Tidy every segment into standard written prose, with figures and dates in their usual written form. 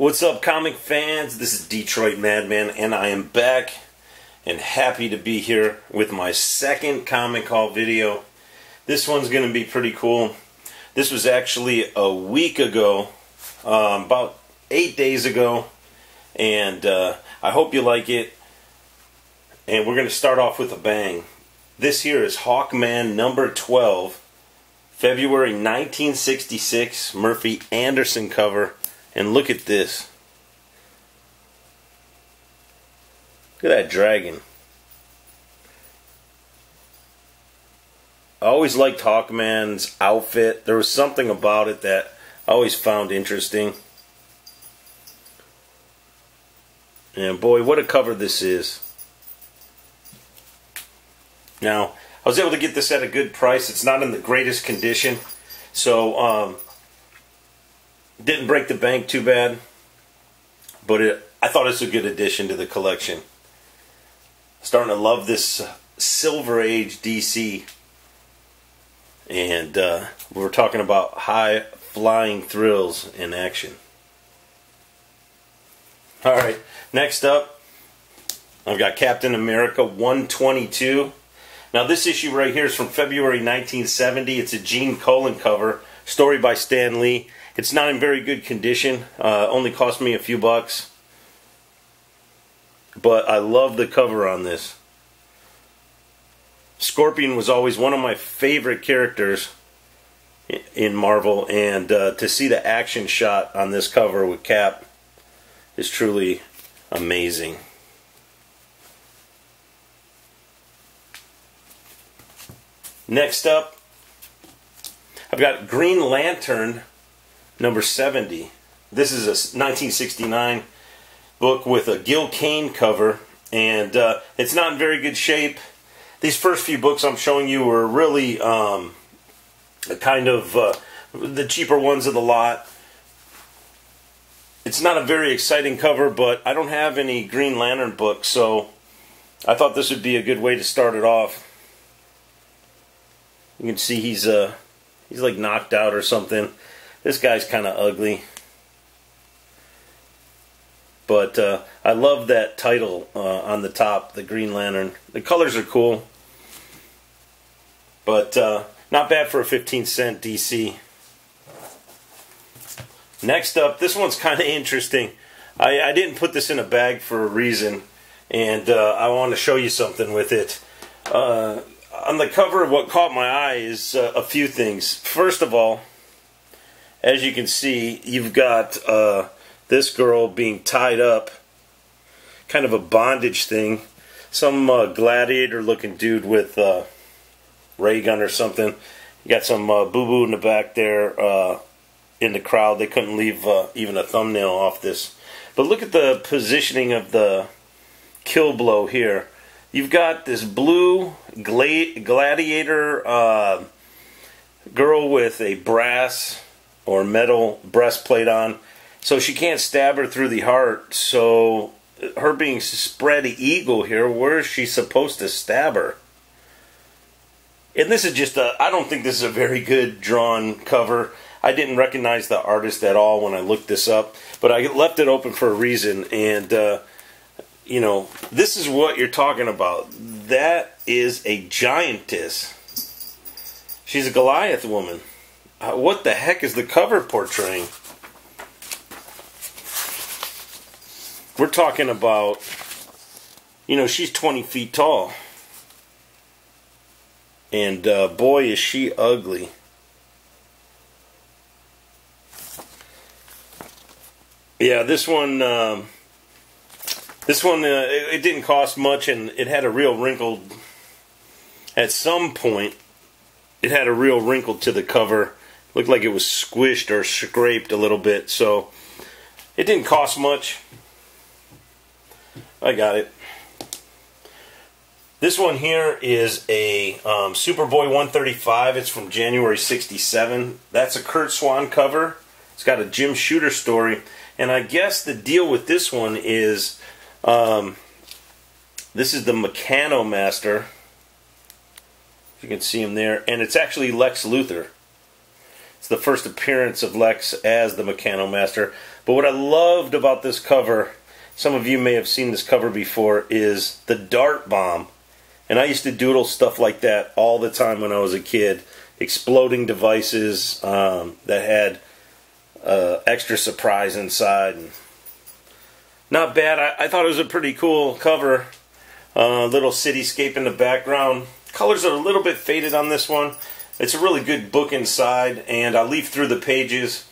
What's up, comic fans? This is Detroit Madman, and I am back and happy to be here with my second comic haul video. This one's going to be pretty cool. This was actually a week ago, about 8 days ago, and I hope you like it. And we're going to start off with a bang. This here is Hawkman number 12, February 1966, Murphy Anderson cover. And look at this. Look at that dragon. I always liked Hawkman's outfit. There was something about it that I always found interesting. And boy, what a cover this is. Now, I was able to get this at a good price. It's not in the greatest condition. So, didn't break the bank too bad, but I thought it's a good addition to the collection. Starting to love this Silver Age DC, and we're talking about high-flying thrills in action. Alright, next up, I've got Captain America 122. Now this issue right here is from February 1970. It's a Gene Colan cover, story by Stan Lee. It's not in very good condition. Only cost me a few bucks. But I love the cover on this. Scorpion was always one of my favorite characters in Marvel. And to see the action shot on this cover with Cap is truly amazing. Next up, I've got Green Lantern number 70. This is a 1969 book with a Gil Kane cover, and it's not in very good shape. These first few books I'm showing you were really kind of the cheaper ones of the lot. It's not a very exciting cover, but I don't have any Green Lantern books, so I thought this would be a good way to start it off. You can see he's like knocked out or something. This guy's kind of ugly. But I love that title on the top, the Green Lantern. The colors are cool. But not bad for a 15-cent DC. Next up, this one's kind of interesting. I didn't put this in a bag for a reason. And I want to show you something with it. On the cover, what caught my eye is a few things. First of all, as you can see, you've got this girl being tied up, kind of a bondage thing. Some gladiator-looking dude with a ray gun or something. You got some boo-boo in the back there in the crowd. They couldn't leave even a thumbnail off this. But look at the positioning of the kill blow here. You've got this blue gladiator girl with a brass or metal breastplate on, so she can't stab her through the heart. So her being spread eagle here, where is she supposed to stab her? And this is just I don't think this is a very good drawn cover. I didn't recognize the artist at all when I looked this up, but I left it open for a reason. And you know, this is what you're talking about. That is a giantess. She's a Goliath woman. What the heck is the cover portraying? We're talking about, you know, she's 20 feet tall. And boy, is she ugly. Yeah, this one, it didn't cost much, and it had a real wrinkle. At some point, it had a real wrinkle to the cover. Looked like it was squished or scraped a little bit, so it didn't cost much. I got it. This one here is a Superboy 135. It's from January '67. That's a Kurt Swan cover. It's got a Jim Shooter story, and I guess the deal with this one is this is the Meccano Master. You can see him there, and it's actually Lex Luthor. It's the first appearance of Lex as the Mechanomaster. But what I loved about this cover, some of you may have seen this cover before, is the dart bomb. And I used to doodle stuff like that all the time when I was a kid. Exploding devices that had extra surprise inside. And not bad. I thought it was a pretty cool cover. Little cityscape in the background. Colors are a little bit faded on this one. It's a really good book inside, and I leafed through the pages.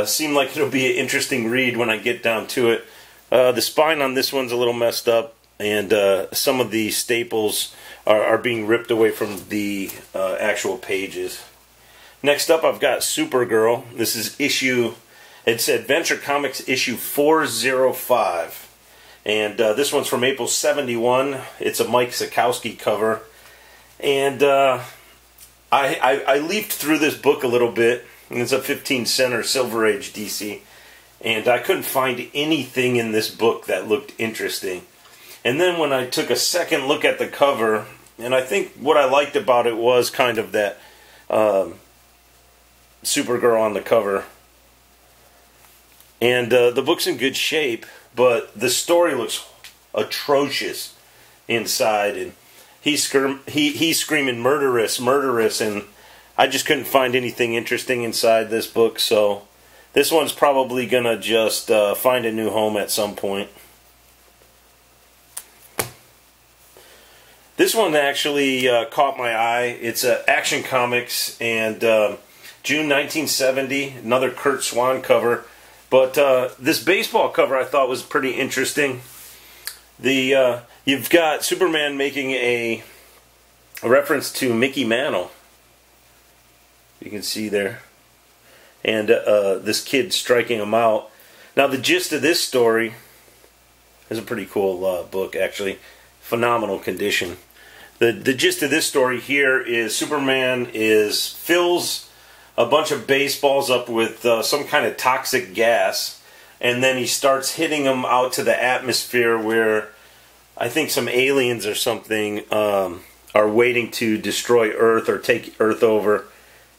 Seemed like it'll be an interesting read when I get down to it. The spine on this one's a little messed up, and some of the staples are being ripped away from the actual pages. Next up, I've got Supergirl. This is it's Adventure Comics issue 405. And this one's from April 71. It's a Mike Sekowsky cover. And I leafed through this book a little bit. And it's a 15 center Silver Age DC. And I couldn't find anything in this book that looked interesting. And then when I took a second look at the cover, and I think what I liked about it was kind of that Supergirl on the cover. And the book's in good shape, but the story looks atrocious inside. And he's screaming murderous, murderous, and I just couldn't find anything interesting inside this book. So this one's probably going to just find a new home at some point. This one actually caught my eye. It's Action Comics, and June 1970, another Kurt Swan cover. But this baseball cover I thought was pretty interesting. You've got Superman making a reference to Mickey Mantle. You can see there. And this kid striking him out. Now the gist of this story is a pretty cool book, actually. Phenomenal condition. The gist of this story here is Superman fills a bunch of baseballs up with some kind of toxic gas, and then he starts hitting them out to the atmosphere where I think some aliens or something are waiting to destroy Earth or take Earth over,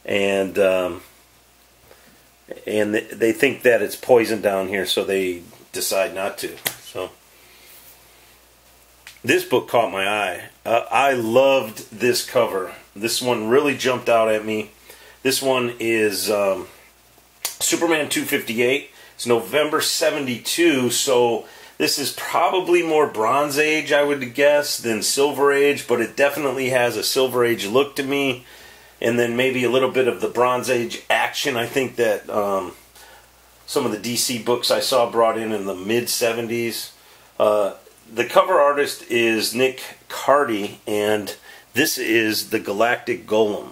and they think that it's poison down here, so they decide not to. So this book caught my eye. I loved this cover. This one really jumped out at me. This one is Superman 258. It's November 72, so this is probably more Bronze Age, I would guess, than Silver Age, but it definitely has a Silver Age look to me, and then maybe a little bit of the Bronze Age action. I think that some of the DC books I saw brought in the mid-70s. The cover artist is Nick Cardy, and this is the Galactic Golem.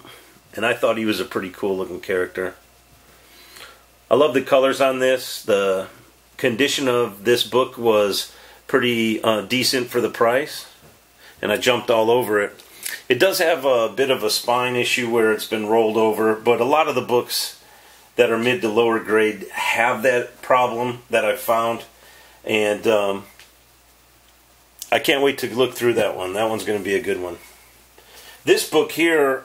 And I thought he was a pretty cool looking character. I love the colors on this. The condition of this book was pretty decent for the price, and I jumped all over it. It does have a bit of a spine issue where it's been rolled over, but a lot of the books that are mid to lower grade have that problem that I've found. And I can't wait to look through that one. That one's going to be a good one. This book here,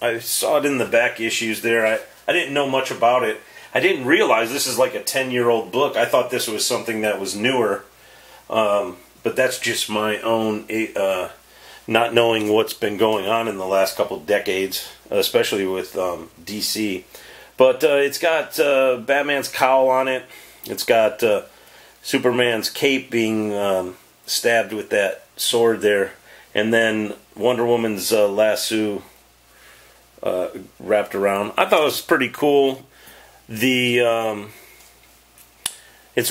I saw it in the back issues there. I didn't know much about it. I didn't realize this is like a 10-year-old book. I thought this was something that was newer. But that's just my own not knowing what's been going on in the last couple decades, especially with DC. But it's got Batman's cowl on it. It's got Superman's cape being stabbed with that sword there. And then Wonder Woman's lasso wrapped around. I thought it was pretty cool. It's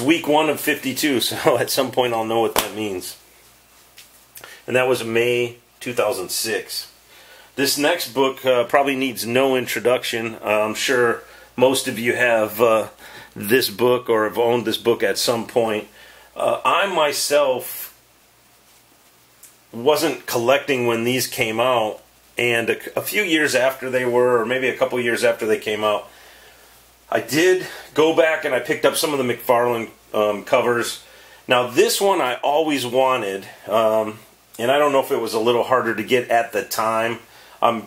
week 1 of 52, so at some point I'll know what that means. And that was May 2006. This next book probably needs no introduction. I'm sure most of you have this book or have owned this book at some point. I myself wasn't collecting when these came out, and a few years after they were, or maybe a couple years after they came out, I did go back and I picked up some of the McFarlane covers. Now this one I always wanted, and I don't know if it was a little harder to get at the time. I'm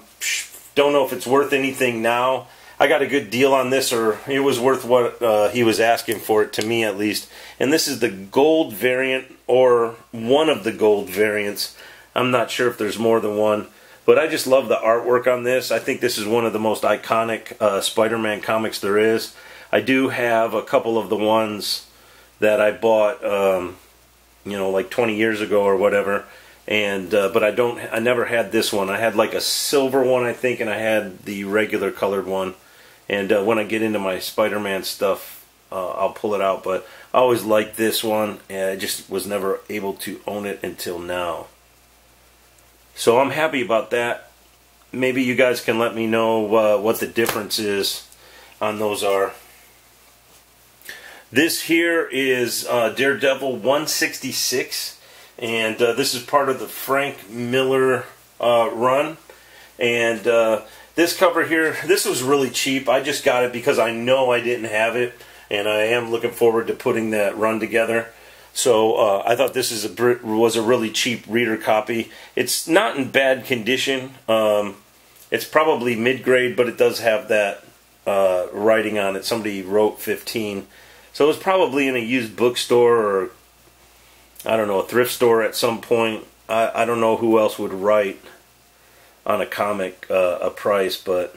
Don't know if it's worth anything now. I got a good deal on this, or it was worth what he was asking for it, to me at least. And this is the gold variant, or one of the gold variants. I'm not sure if there's more than one. But I just love the artwork on this. I think this is one of the most iconic Spider-Man comics there is. I do have a couple of the ones that I bought, you know, like 20 years ago or whatever. And but I never had this one. I had like a silver one, I think, and I had the regular colored one. And when I get into my Spider-Man stuff, I'll pull it out. But I always liked this one, and I just was never able to own it until now. So I'm happy about that. Maybe you guys can let me know what the difference is on those are. This here is Daredevil 166, and this is part of the Frank Miller run. And this cover here, this was really cheap. I just got it because I know I didn't have it, and I am looking forward to putting that run together. So I thought this was a really cheap reader copy. It's not in bad condition. It's probably mid-grade, but it does have that writing on it. Somebody wrote 15. So it was probably in a used bookstore, or I don't know, a thrift store at some point. I don't know who else would write on a comic a price, but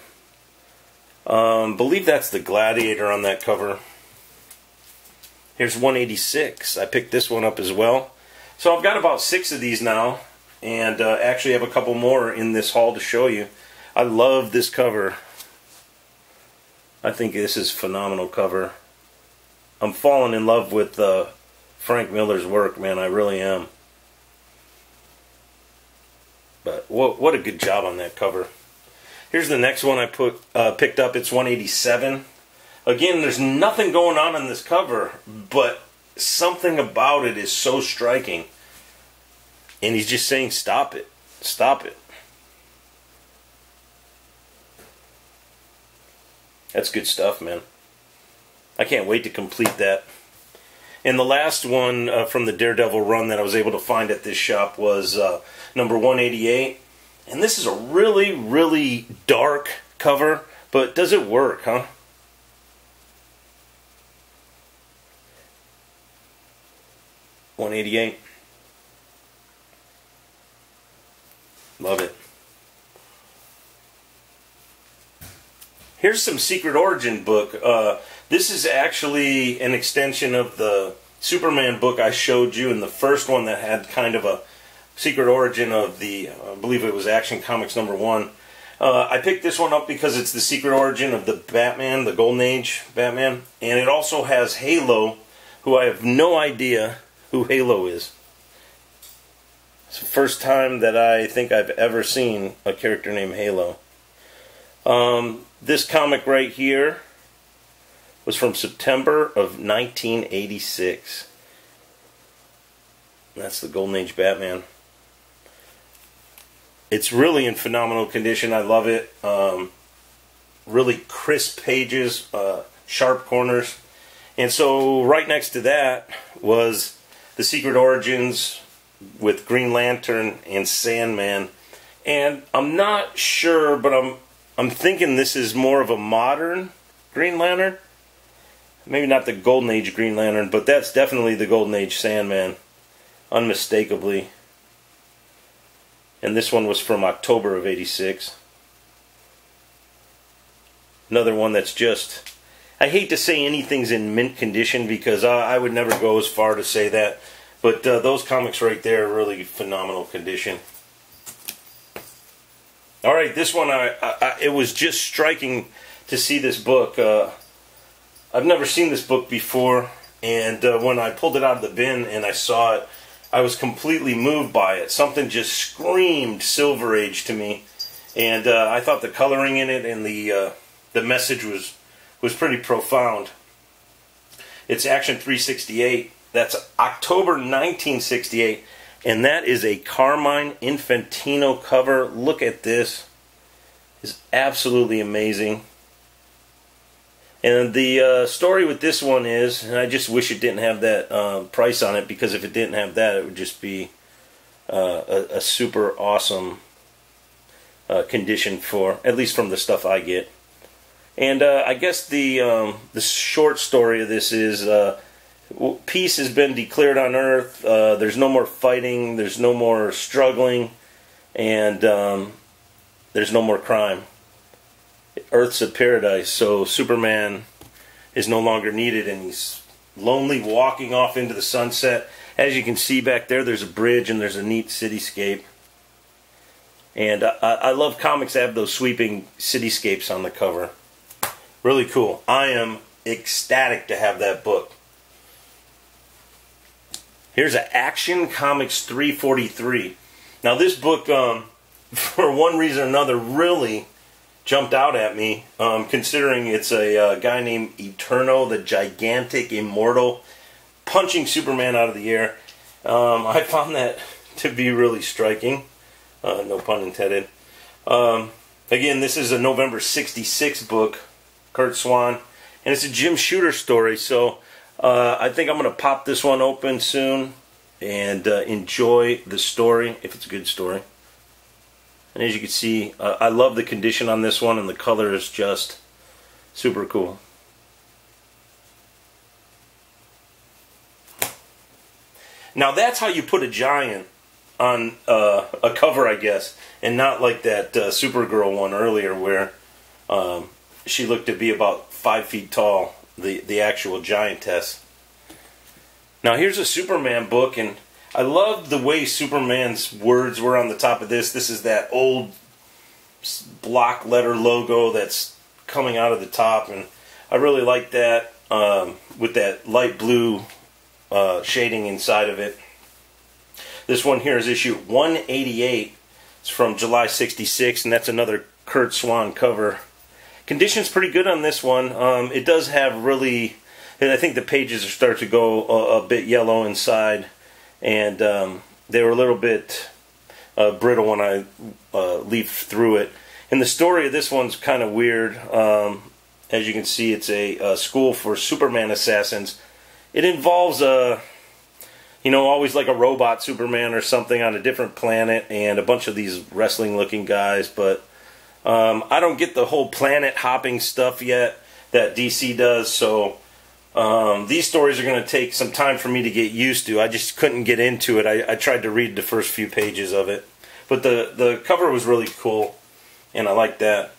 believe that's the Gladiator on that cover. Here's 186. I picked this one up as well. So I've got about 6 of these now, and actually have a couple more in this haul to show you. I love this cover. I think this is a phenomenal cover. I'm falling in love with Frank Miller's work, man. I really am. But what a good job on that cover. Here's the next one I picked up. It's 187. Again, there's nothing going on this cover, but something about it is so striking. And he's just saying, stop it. Stop it. That's good stuff, man. I can't wait to complete that. And the last one from the Daredevil run that I was able to find at this shop was number 188. And this is a really, really dark cover, but does it work, huh? $188. Love it. Here's some Secret Origin book. This is actually an extension of the Superman book I showed you in the first one that had kind of a Secret Origin of the, I believe it was Action Comics #1. I picked this one up because it's the Secret Origin of the Batman, the Golden Age Batman. And it also has Halo, who I have no idea who Halo is. It's the first time that I think I've ever seen a character named Halo. This comic right here was from September of 1986. That's the Golden Age Batman. It's really in phenomenal condition. I love it. Really crisp pages, sharp corners. And so right next to that was the Secret Origins with Green Lantern and Sandman. And I'm not sure, but I'm thinking this is more of a modern Green Lantern. Maybe not the Golden Age Green Lantern, but that's definitely the Golden Age Sandman, unmistakably. And this one was from October of '86. Another one that's just, I hate to say anything's in mint condition, because I would never go as far to say that. But those comics right there are really phenomenal condition. Alright, this one, it was just striking to see this book. I've never seen this book before, and when I pulled it out of the bin and I saw it, I was completely moved by it. Something just screamed Silver Age to me, and I thought the coloring in it and the message was pretty profound. It's Action 368. That's October 1968, and that is a Carmine Infantino cover. Look at this. It's absolutely amazing. And the story with this one is, and I just wish it didn't have that price on it, because if it didn't have that, it would just be a super awesome condition for, at least from the stuff I get. And I guess the short story of this is peace has been declared on Earth. There's no more fighting. There's no more struggling. And there's no more crime. Earth's a paradise. So Superman is no longer needed, and he's lonely walking off into the sunset. As you can see back there, there's a bridge and there's a neat cityscape. And I love comics that have those sweeping cityscapes on the cover. Really cool. I am ecstatic to have that book. Here's an Action Comics 343. Now this book, for one reason or another, really jumped out at me, considering it's a guy named Eterno, the gigantic immortal, punching Superman out of the air. I found that to be really striking. No pun intended. Again, this is a November '66 book, Kurt Swan, and it's a Jim Shooter story, so I think I'm going to pop this one open soon and enjoy the story, if it's a good story. And as you can see, I love the condition on this one, and the color is just super cool. Now that's how you put a giant on a cover, I guess, and not like that Supergirl one earlier where she looked to be about 5 feet tall, the actual giantess. Now here's a Superman book, and I love the way Superman's words were on the top of this. This is that old block letter logo that's coming out of the top, and I really like that with that light blue shading inside of it. This one here is issue 188. It's from July '66, and that's another Kurt Swan cover. Condition's pretty good on this one. It does have really, I think the pages are starting to go a bit yellow inside, and they were a little bit brittle when I leafed through it. And the story of this one's kind of weird. As you can see, it's a school for Superman assassins. It involves always like a robot Superman or something on a different planet, and a bunch of these wrestling-looking guys. But I don't get the whole planet-hopping stuff yet that DC does, so these stories are going to take some time for me to get used to. I just couldn't get into it. I tried to read the first few pages of it. But the cover was really cool, and I like that.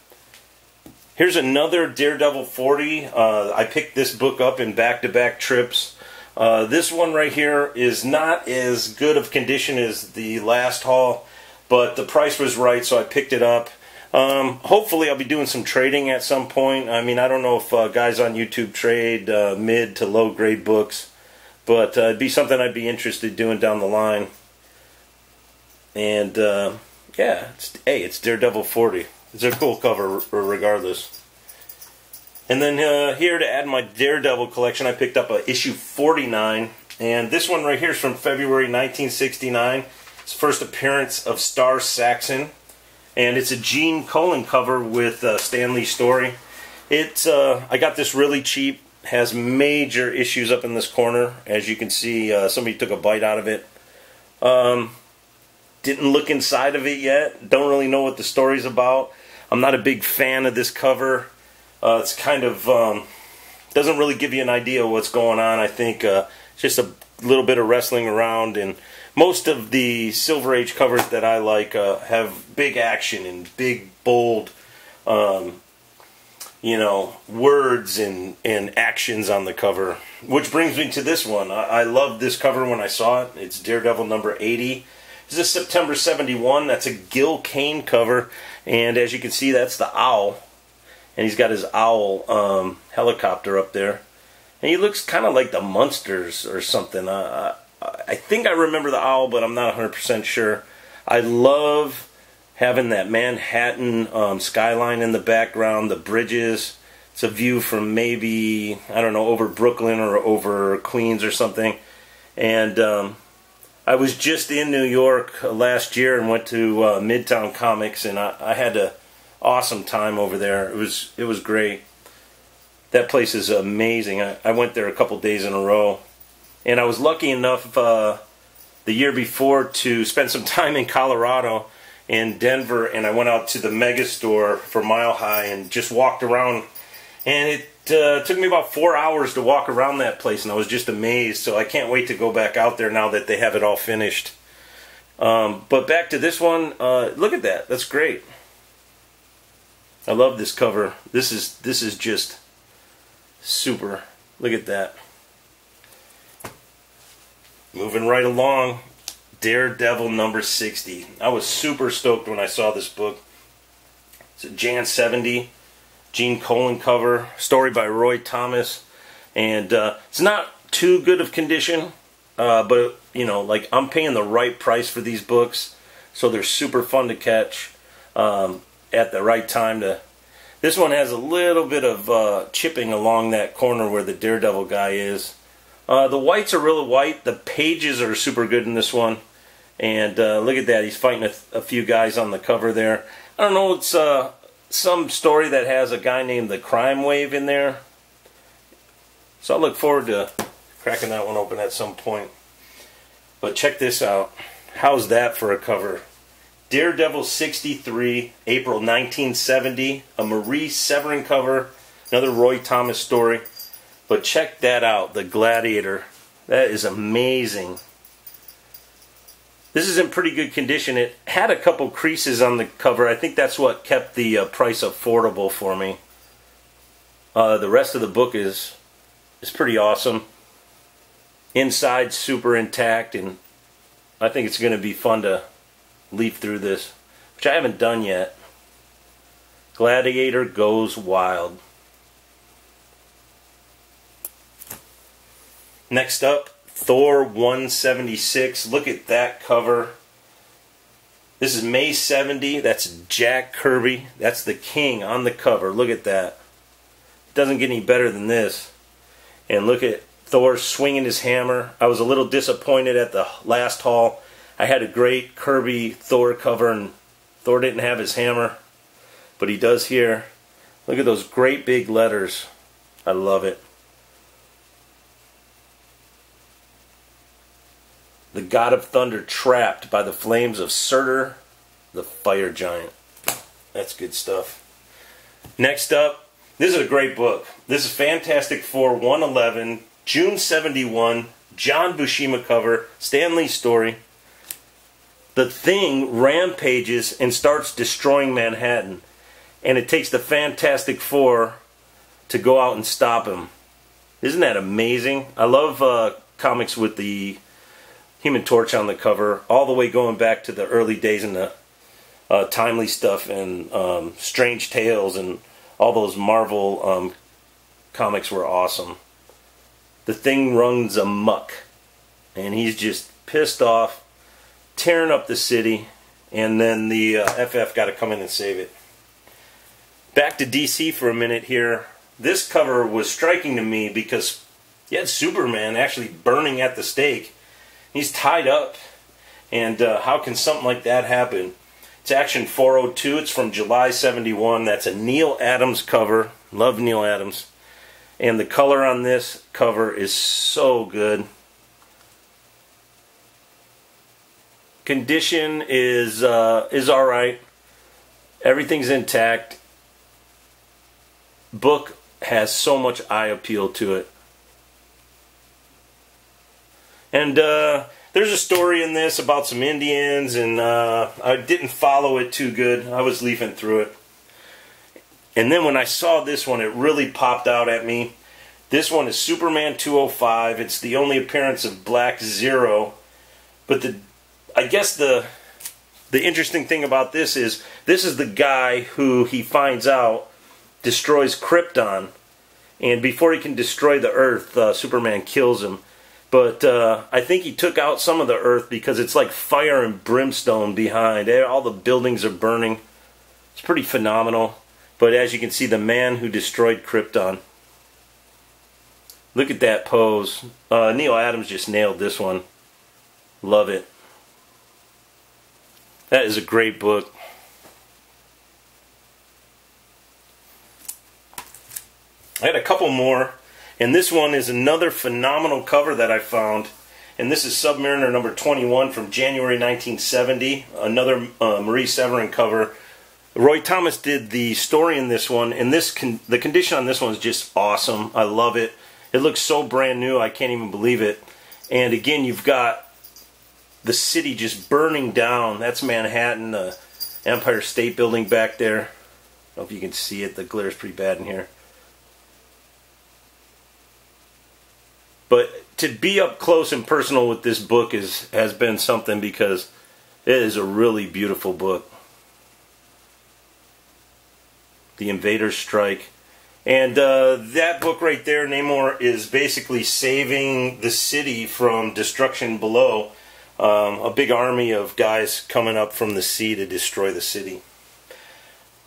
Here's another Daredevil 40. I picked this book up in back-to-back trips. This one right here is not as good of condition as the last haul, but the price was right, so I picked it up. Hopefully I'll be doing some trading at some point. I mean, I don't know if guys on YouTube trade mid to low grade books, but it'd be something I'd be interested in doing down the line. And yeah, it's Daredevil 40. It's a cool cover regardless. And then here to add my Daredevil collection, I picked up issue 49. And this one right here is from February 1969. It's the first appearance of Star Saxon. And it's a Gene Colan cover with Stan Lee's story. I got this really cheap. Has major issues up in this corner. As you can see, somebody took a bite out of it. Didn't look inside of it yet. Don't really know what the story's about. I'm not a big fan of this cover. It's kind of doesn't really give you an idea of what's going on. I think just a little bit of wrestling around, and most of the Silver Age covers that I like have big action and big, bold, words and actions on the cover. Which brings me to this one. I loved this cover when I saw it. It's Daredevil number 80. This is September '71. That's a Gil Kane cover, and as you can see, that's the owl. And he's got his owl helicopter up there. And he looks kind of like the Munsters or something. I think I remember the owl, but I'm not 100% sure. I love having that Manhattan skyline in the background, the bridges. It's a view from maybe, I don't know, over Brooklyn or over Queens or something. And I was just in New York last year and went to Midtown Comics, and I had a awesome time over there. It was great. That place is amazing. I went there a couple days in a row, and I was lucky enough the year before to spend some time in Colorado, in Denver, and I went out to the Mega Store for Mile High and just walked around, and it took me about 4 hours to walk around that place, and I was just amazed. So I can't wait to go back out there now that they have it all finished. But back to this one, look at that. That's great. I love this cover. This is just super. Look at that. Moving right along, Daredevil number 60. I was super stoked when I saw this book. It's a Jan 70 Gene Colan cover, story by Roy Thomas, and it's not too good of condition, but you know, like, I'm paying the right price for these books, so they're super fun to catch at the right time. This one has a little bit of chipping along that corner where the Daredevil guy is. The whites are really white. The pages are super good in this one. And look at that. He's fighting a few guys on the cover there. I don't know. It's some story that has a guy named the Crime Wave in there. So I look forward to cracking that one open at some point. But check this out. How's that for a cover? Daredevil 63, April 1970. A Marie Severin cover. Another Roy Thomas story. But check that out, the Gladiator. That is amazing. This is in pretty good condition. It had a couple creases on the cover. I think that's what kept the price affordable for me. The rest of the book is pretty awesome. Inside super intact, and I think it's going to be fun to leaf through this, which I haven't done yet. Gladiator Goes Wild. Next up, Thor 176. Look at that cover. This is May 70. That's Jack Kirby. That's the King on the cover. Look at that. It doesn't get any better than this. And look at Thor swinging his hammer. I was a little disappointed at the last haul. I had a great Kirby Thor cover, and Thor didn't have his hammer, but he does here. Look at those great big letters. I love it. The God of Thunder trapped by the flames of Surtur, the fire giant. That's good stuff. Next up, this is a great book. This is Fantastic Four 111, June 71, John Buscema cover, Stan Lee story. The Thing rampages and starts destroying Manhattan, and it takes the Fantastic Four to go out and stop him. Isn't that amazing? I love comics with the Human Torch on the cover, all the way going back to the early days in the Timely stuff and Strange Tales, and all those Marvel comics were awesome. The Thing runs amok, and he's just pissed off, tearing up the city, and then the FF got to come in and save it. Back to DC for a minute here. This cover was striking to me because you had Superman actually burning at the stake. He's tied up, and how can something like that happen? It's Action 402. It's from July 71. That's a Neil Adams cover. Love Neil Adams. And the color on this cover is so good. Condition is alright. Everything's intact. Book has so much eye appeal to it. And there's a story in this about some Indians, and I didn't follow it too good. I was leafing through it. And then when I saw this one, it really popped out at me. This one is Superman 205. It's the only appearance of Black Zero. But I guess the interesting thing about this is the guy who he finds out destroys Krypton. And before he can destroy the Earth, Superman kills him. But I think he took out some of the Earth because it's like fire and brimstone behind. All the buildings are burning. It's pretty phenomenal. But as you can see, the man who destroyed Krypton. Look at that pose. Neil Adams just nailed this one. Love it. That is a great book. I had a couple more. And this one is another phenomenal cover that I found. and this is Submariner number 21 from January 1970. Another Marie Severin cover. Roy Thomas did the story in this one, and the condition on this one is just awesome. I love it. It looks so brand new, I can't even believe it. And again, you've got the city just burning down. That's Manhattan, the Empire State Building back there. I don't know if you can see it. The glare is pretty bad in here. But to be up close and personal with this book has been something, because it is a really beautiful book. The Invaders Strike. And that book right there, Namor is basically saving the city from destruction below. A big army of guys coming up from the sea to destroy the city.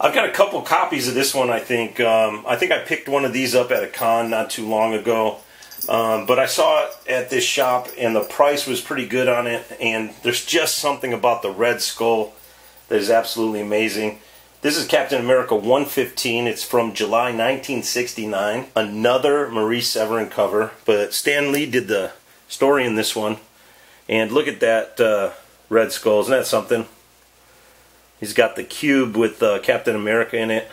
I've got a couple copies of this one, I think. I think I picked one of these up at a con not too long ago. But I saw it at this shop, and the price was pretty good on it. And there's just something about the Red Skull that is absolutely amazing. This is Captain America 115. It's from July 1969. Another Marie Severin cover. But Stan Lee did the story in this one. And look at that Red Skull. Isn't that something? He's got the cube with Captain America in it.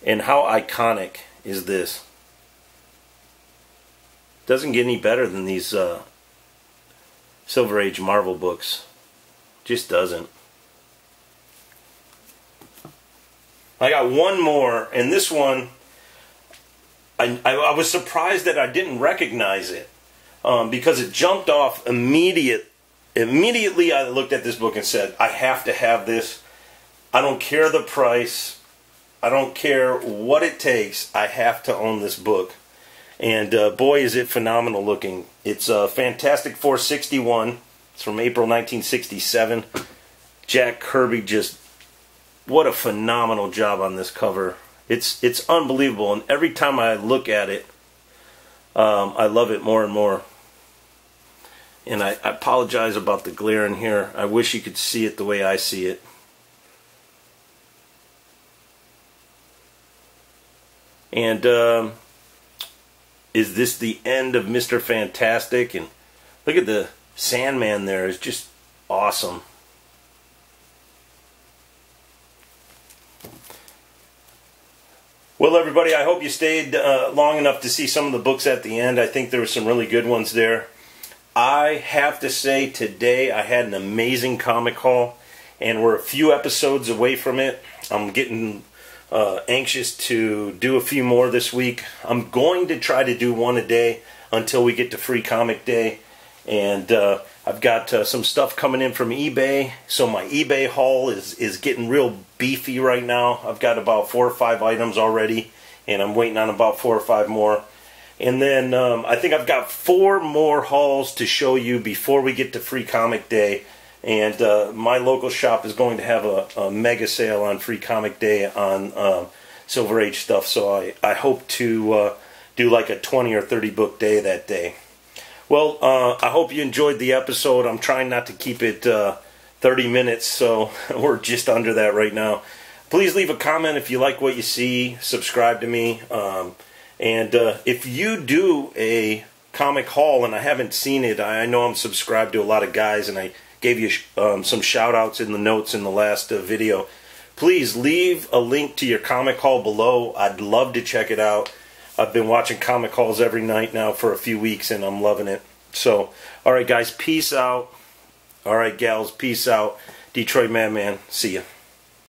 And how iconic is this? Doesn't get any better than these Silver Age Marvel books. Just doesn't. I got one more, and this one, I was surprised that I didn't recognize it, because it jumped off immediately. I looked at this book and said, I have to have this. I don't care the price. I don't care what it takes. I have to own this book. And boy, is it phenomenal looking. It's Fantastic Four 61. It's from April 1967. Jack Kirby just... what a phenomenal job on this cover. It's unbelievable, and every time I look at it, I love it more and more. And I apologize about the glare in here. I wish you could see it the way I see it. And is this the end of Mr. Fantastic? And look at the Sandman there. It's just awesome. Well, everybody, I hope you stayed long enough to see some of the books at the end. I think there were some really good ones there. I have to say, today I had an amazing comic haul, and we're a few episodes away from it. I'm getting anxious to do a few more this week. I'm going to try to do one a day until we get to Free Comic Day. And I've got some stuff coming in from eBay, so my eBay haul is getting real beefy right now. I've got about 4 or 5 items already, and I'm waiting on about 4 or 5 more. And then I think I've got 4 more hauls to show you before we get to Free Comic Day. And my local shop is going to have a mega sale on Free Comic Day on Silver Age stuff, so I hope to do like a 20 or 30 book day that day. Well, I hope you enjoyed the episode. I'm trying not to keep it 30 minutes, so we're just under that right now. Please leave a comment if you like what you see. Subscribe to me. And if you do a comic haul and I haven't seen it, I know I'm subscribed to a lot of guys, and I gave you some shout-outs in the notes in the last video. Please leave a link to your comic haul below. I'd love to check it out. I've been watching comic hauls every night now for a few weeks, and I'm loving it. So, alright guys, peace out. Alright gals, peace out. Detroit Madman, see ya.